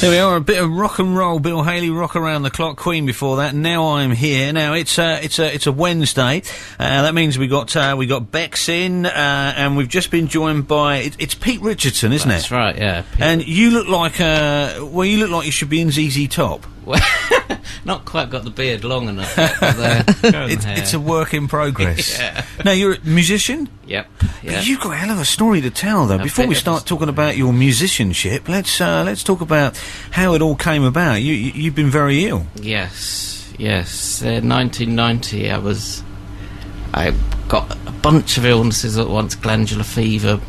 There we are, a bit of rock and roll. Bill Haley, Rock Around the Clock. Queen before that. Now I'm Here. Now it's a Wednesday. That means we got Bex in, and we've just been joined by it's Pete Richardson, isn't it? That's right. Yeah. Pete. And you look like you look like you should be in ZZ Top. Well, not quite got the beard long enough yet, it's a work in progress. Yeah. Now, you're a musician? Yep. But you've got a hell of a story to tell, though. Before we start talking about your musicianship, let's talk about how it all came about. You've been very ill. Yes. 1990, I got a bunch of illnesses at once: glandular fever,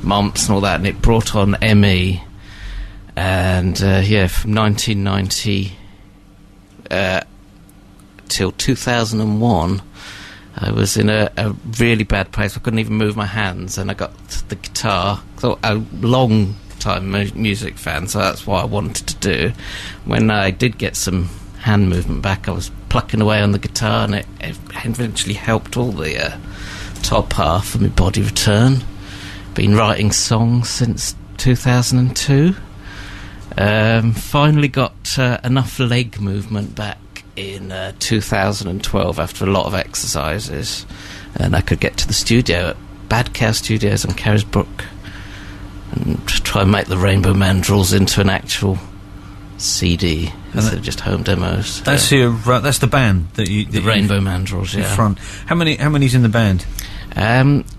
mumps, and all that, and it brought on ME. And from 1990 till 2001, I was in a really bad place. I couldn't even move my hands, and I got the guitar. A long time music fan, so that's what I wanted to do. When I did get some hand movement back, I was plucking away on the guitar, and it eventually helped all the top half of my body return. Been writing songs since 2002. Finally got enough leg movement back in 2012 after a lot of exercises, and I could get to the studio at Bad Cow Studios on Carisbrooke and try and make the Rainbow Mandrills into an actual CD instead of just home demos. That's that's the band the Rainbow Mandrills. Yeah. Front. How many's in the band?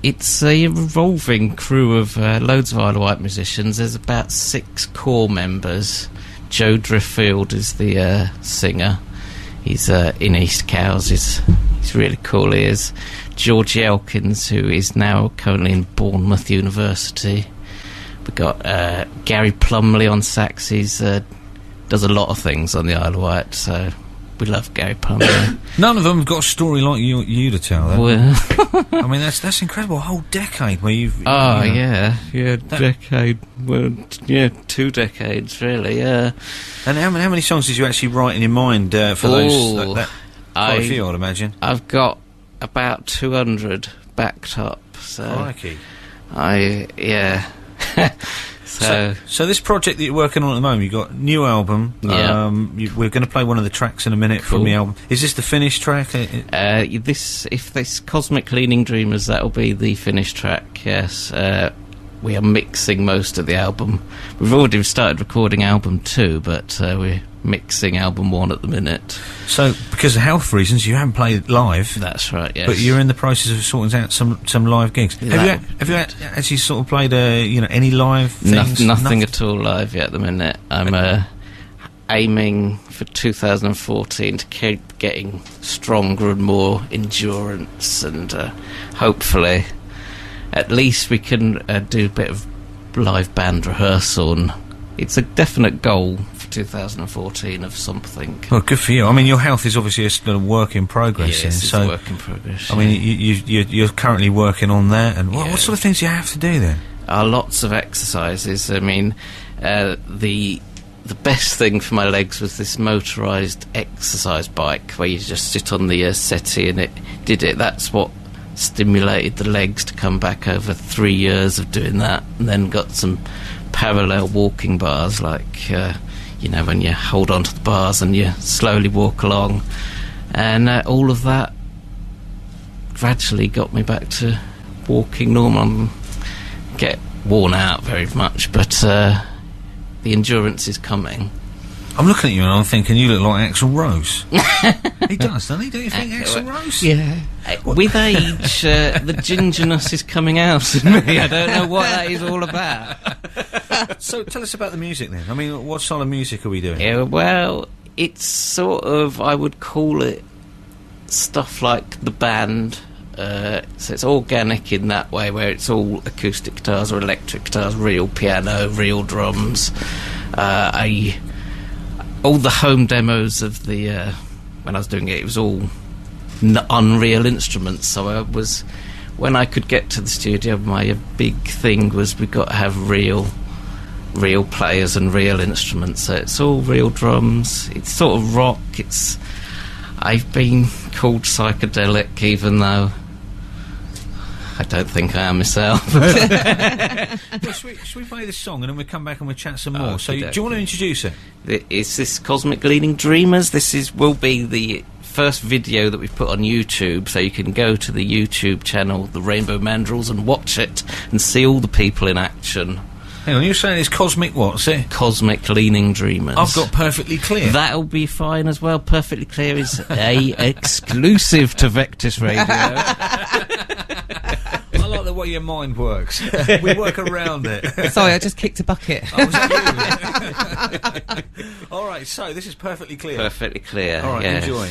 It's a revolving crew of loads of Isle of Wight musicians. There's about 6 core members. Joe Driffield is the singer. He's in East Cowes. He's really cool. He is. Georgie Elkins, who is now currently in Bournemouth University. We've got Gary Plumley on sax. He's does a lot of things on the Isle of Wight, so we love Gary Plumley. None of them have got a story like you to tell, though. Well, I mean, that's incredible. A whole decade where you've... decade. Well, 2 decades, really, yeah. And how many songs did you actually write in your mind for those? Quite a few, I'd imagine. I've got about 200 backed up, so... Crikey. So this project that you're working on at the moment, you've got a new album. Yeah. We're going to play one of the tracks in a minute from the album. Is this the finished track? If this Cosmic Cleaning Dreamers, that'll be the finished track, yes. We are mixing most of the album. We've already started recording album 2, but we're mixing album 1 at the minute. So, because of health reasons, you haven't played live. That's right, yes. But you're in the process of sorting out some live gigs. Have you actually sort of played any live things? Nothing at all live yet at the minute. I'm aiming for 2014 to keep getting stronger and more endurance, and hopefully at least we can do a bit of live band rehearsal. And it's a definite goal for 2014 of something. Well, good for you. I mean, your health is obviously still a work in progress. Yes, it's a work in progress. I mean, you're currently working on that. And what sort of things do you have to do then? Lots of exercises. I mean, the best thing for my legs was this motorised exercise bike where you just sit on the settee and it did it. That's what stimulated the legs to come back over 3 years of doing that, and then got some parallel walking bars, like when you hold on to the bars and you slowly walk along, and all of that gradually got me back to walking normal. Get worn out very much, but the endurance is coming. I'm looking at you and I'm thinking you look like Axl Rose. He does, doesn't he? Don't you think, Axl Rose? Yeah. With age, the gingerness is coming out in me. I don't know what that is all about. So tell us about the music then. I mean, what sort of music are we doing? Yeah, well, it's sort of, I would call it stuff like the band. So it's organic in that way, where it's all acoustic guitars or electric guitars, real piano, real drums. All the home demos of the when I was doing it was all unreal instruments. So when I could get to the studio, my big thing was we got to have real players and real instruments. So it's all real drums. It's sort of rock. I've been called psychedelic, even though I don't think I am myself. Well, should we play this song and then we'll come back and we'll chat some more? So, do you want to introduce it? Is this Cosmic Leaning Dreamers? Will be the first video that we've put on YouTube, so you can go to the YouTube channel, the Rainbow Mandrills, and watch it and see all the people in action. Hang on, you're saying it's Cosmic what's it? Cosmic Leaning Dreamers. I've got Perfectly Clear. That'll be fine as well. Perfectly Clear is a exclusive to Vectis Radio. I like the way your mind works. We work around it. Sorry, I just kicked a bucket. Oh, was that you? All right, so this is Perfectly Clear. Perfectly Clear. All right, yeah. enjoy.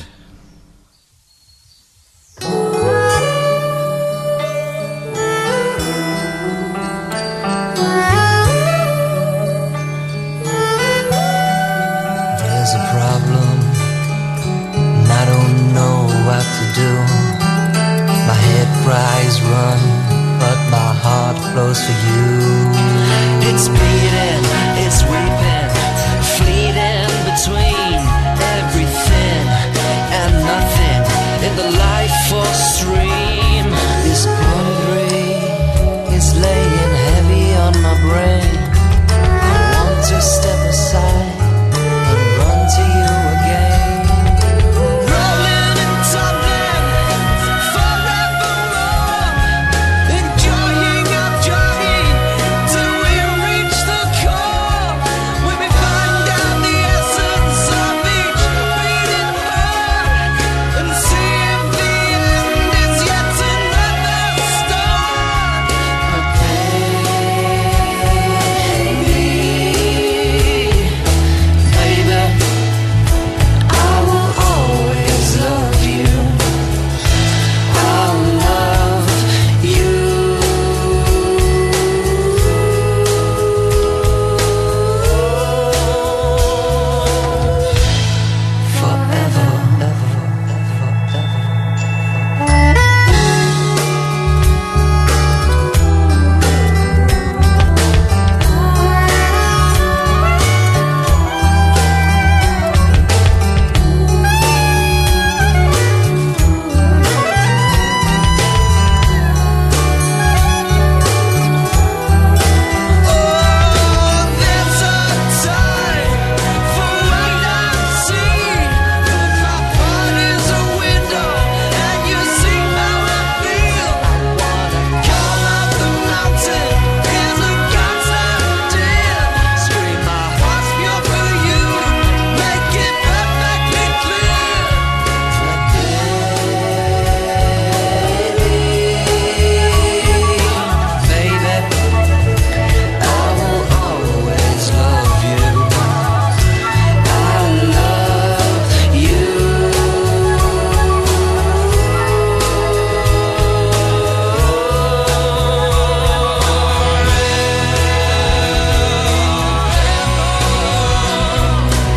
There's a problem, and I don't know what to do. My head cries run, but my heart flows for you. It's beating, it's weeping, fleeting between everything and nothing in the life force stream. This quandary is laying heavy on my brain. I want to step aside and run to you again. Rolling and tumbling forevermore, enjoying our journey till we reach the core, when we find out the essence of each beating heart, and see if the end is yet another start. But baby, I will always love you. I'll love you forever, there's a time for what I see. My heart is a window, and you see how I feel. Call up the mountain in the constant deal. Scream my heart's pure for you, make it perfectly clear. Baby, I will always love you. I love you.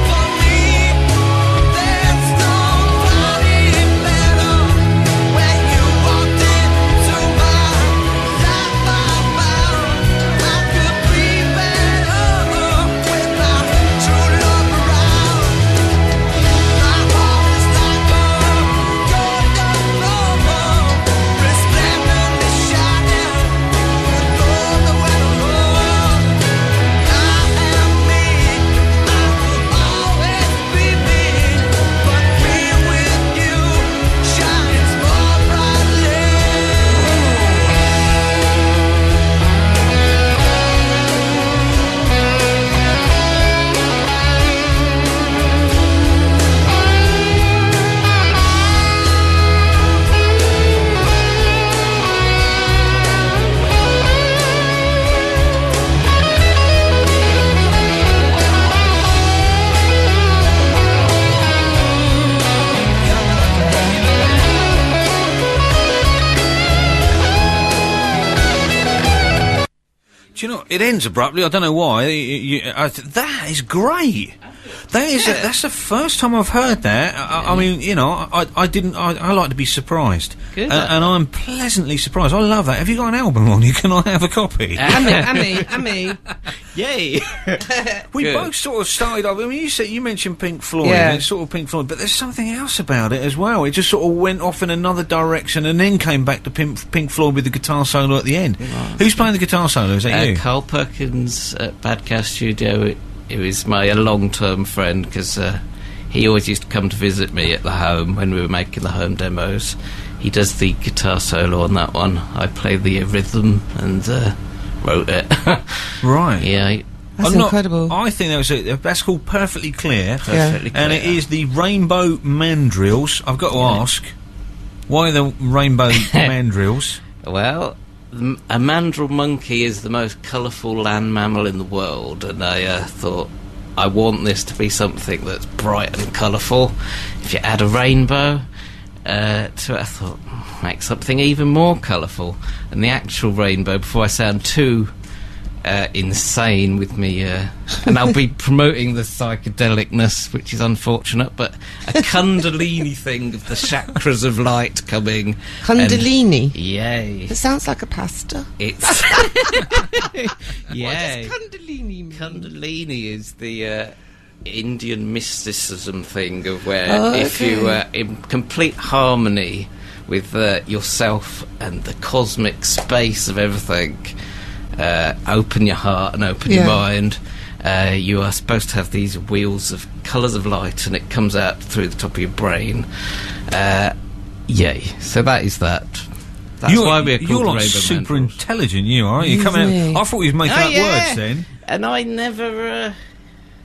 For me, there's nobody better. When you walked into my life, I found I could be better with my true love around. My heart is like a golden bubble, resplendently shining with all the weather. I am me, I will always be me, but me with you shines more brightly. Do you know, it ends abruptly, I don't know why. That is great. That's the first time I've heard that. I mean, you know, I like to be surprised. Good. And I'm pleasantly surprised. I love that. Have you got an album on you? Can I have a copy? And me. Yay! We Good. both sort of started off. I mean, you mentioned Pink Floyd. Yeah. And it's sort of Pink Floyd, but there's something else about it as well. It just sort of went off in another direction and then came back to Pink Floyd with the guitar solo at the end. Who's playing the guitar solo? Is that you? Carl Perkins at Badcast Studio. It was my long-term friend because he always used to come to visit me at the home when we were making the home demos. He does the guitar solo on that one. I play the rhythm and wrote it. Right. Yeah. That's incredible. I think that's called Perfectly Clear. Perfectly clear. And it is the Rainbow Mandrills. I've got to ask, why the Rainbow Mandrills? Well, a mandrill monkey is the most colourful land mammal in the world, and I thought, I want this to be something that's bright and colourful. If you add a rainbow to it, I thought, make something even more colourful. And the actual rainbow, before I sound too insane with me, and I'll be promoting the psychedelicness, which is unfortunate, but a kundalini thing of the chakras of light coming. Kundalini? Yay. It sounds like a pasta. It's What yay. does kundalini mean? Kundalini is the Indian mysticism thing of where if you are in complete harmony with yourself and the cosmic space of everything, open your heart and open your mind, you are supposed to have these wheels of colours of light and it comes out through the top of your brain. Yay. So that is that. That's why we're called You're like Rainbow super Mandrills. intelligent, you are. You come out. I thought he was making up words then. And I never,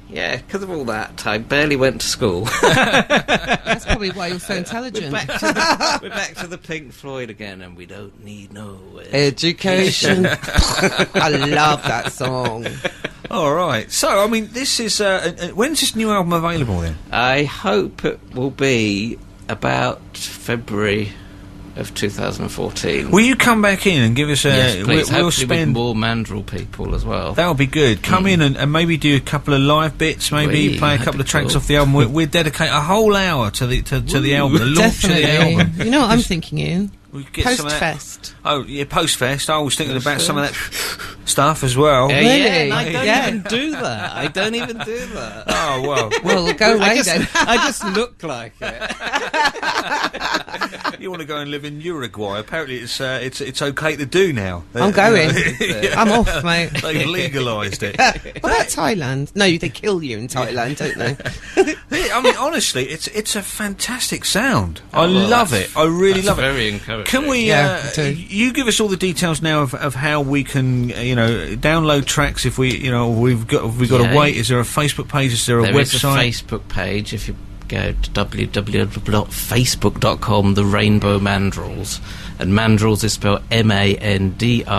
because of all that, I barely went to school. That's probably why you're so intelligent. We're back to the Pink Floyd again, and we don't need no Education. I love that song. All right. So, I mean, this is... when's this new album available then? I hope it will be about February of 2014. Will you come back in and give us a... Yes, please. We'll Hopefully spend... with more mandrill people as well. That'll be good. Come in and maybe do a couple of live bits, maybe play a couple of tracks off the album. We'll dedicate a whole hour to the album, the launch of the album. You know what I'm thinking, Ian? We could get some of that- Post-fest. Oh, yeah, post-fest. I was thinking about some of that stuff as well. Yeah, Really? and I don't Yeah. even do that. I don't even do that. Oh, well. Well, go away then. I just look like it. You want to go and live in Uruguay? Apparently, it's okay to do now. I'm going. I'm off, mate. They've legalised it. What about Thailand? No, they kill you in Thailand, don't they? I mean, honestly, it's a fantastic sound. I love it. I really love it. Very encouraging. Can we? Yeah, me too. You give us all the details now of how we can, download tracks. If we've got a wait. Is there a Facebook page? Is there a There is a website? Facebook page. If you go to www.facebook.com, the Rainbow Mandrills, and Mandrills is spelled MANDRILLS.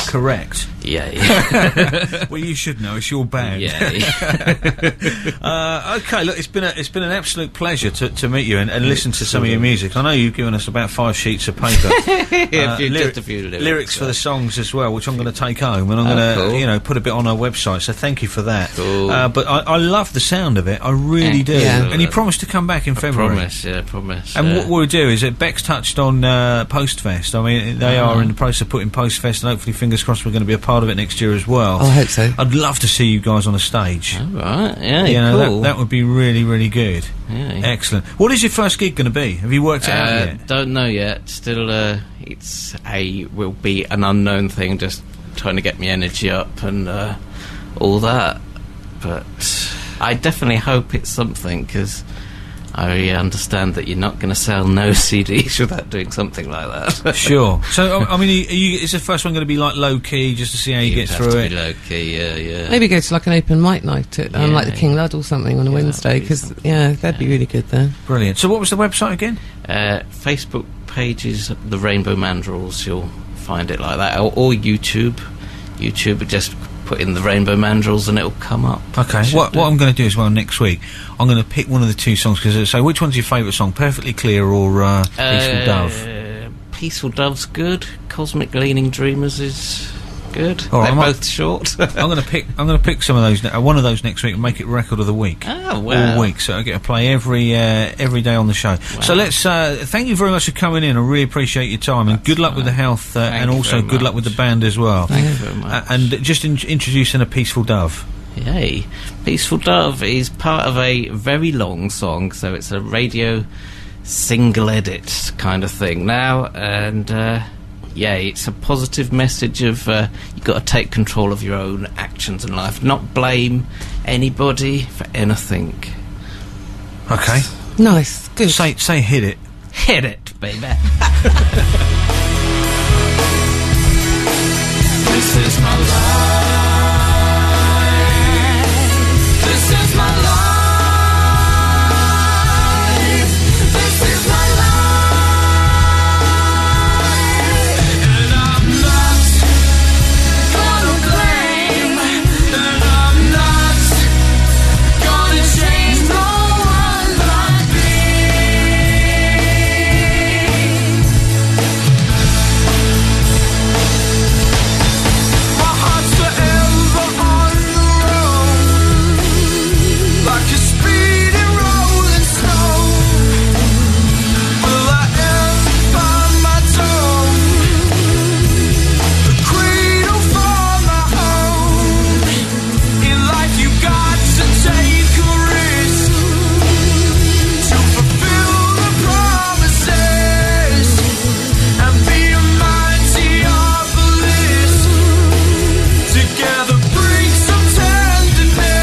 Correct. Yeah. Well, you should know. It's your band. Yeah. Okay, look, it's been an absolute pleasure to meet you and listen to some of your music. I know you've given us about 5 sheets of paper. Just a few lyrics for the songs as well, which I'm going to take home and I'm going to put a bit on our website. So thank you for that. Cool. But I love the sound of it. I really do. Yeah. And you promised to come back in February. Promise. And what we'll do is that Beck's touched on Postfest. I mean, they are in the process of putting Postfest, and hopefully, fingers crossed, we're going to be a part of it next year as well. Oh, I hope so. I'd love to see you guys on a stage. All right, yeah, cool. That would be really, really good. Yeah. Excellent. What is your first gig going to be? Have you worked it out yet? Don't know yet. Still, will be an unknown thing. Just trying to get my energy up and all that. But I definitely hope it's something, because I understand that you're not going to sell no CDs without doing something like that. Sure. So, I mean, is the first one going to be like low key, just to see how you get have through to it? Be low key, yeah. Maybe go to like an open mic night at like the King Lud or something on a Wednesday, because that'd be really good there. Brilliant. So, what was the website again? Facebook page is the Rainbow Mandrills. You'll find it like that, or YouTube. YouTube, just put in the Rainbow Mandrills and it'll come up. Okay. What I'm going to do as well next week, I'm going to pick one of the 2 songs, because so which one's your favourite song? Perfectly Clear or Peaceful Dove? Peaceful Dove's good. Cosmic Leaning Dreamers is Good. All right, They're both short. I'm going to pick some of those. One of those next week and make it record of the week. Oh wow! All week, so I get to play every day on the show. Wow. So let's thank you very much for coming in. I really appreciate your time, and good luck with the health, and also good luck with the band as well. Thank you very much. And just introducing A Peaceful Dove. Yay! Peaceful Dove is part of a very long song, so it's a radio single edit kind of thing now, and it's a positive message of you've got to take control of your own actions in life, not blame anybody for anything. Okay. Nice. Good. Say hit it. Hit it, baby. This is my life. This is my life. This is my life. And I'm not gonna blame. And I'm not gonna change no one but me. My heart's forever on the road, like a speeding rolling stone. Will I ever find my tone? The cradle for my home. In life you got to take a risk to fulfill the promises and be a mighty obelisk. Together bring some tenderness.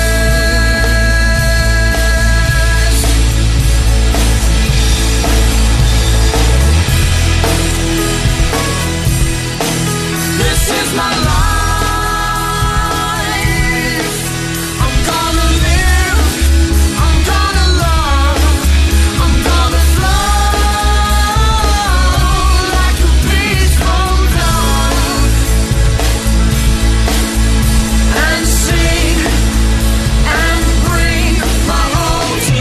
This is my life. I'm gonna live, I'm gonna love, I'm gonna flow like a peaceful dove and sing and bring my all to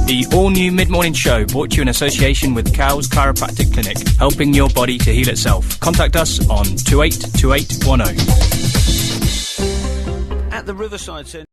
The all-new mid-morning show brought to you in association with Cow's Chiropractic Clinic, helping your body to heal itself. Contact us on 282810. At the Riverside Centre.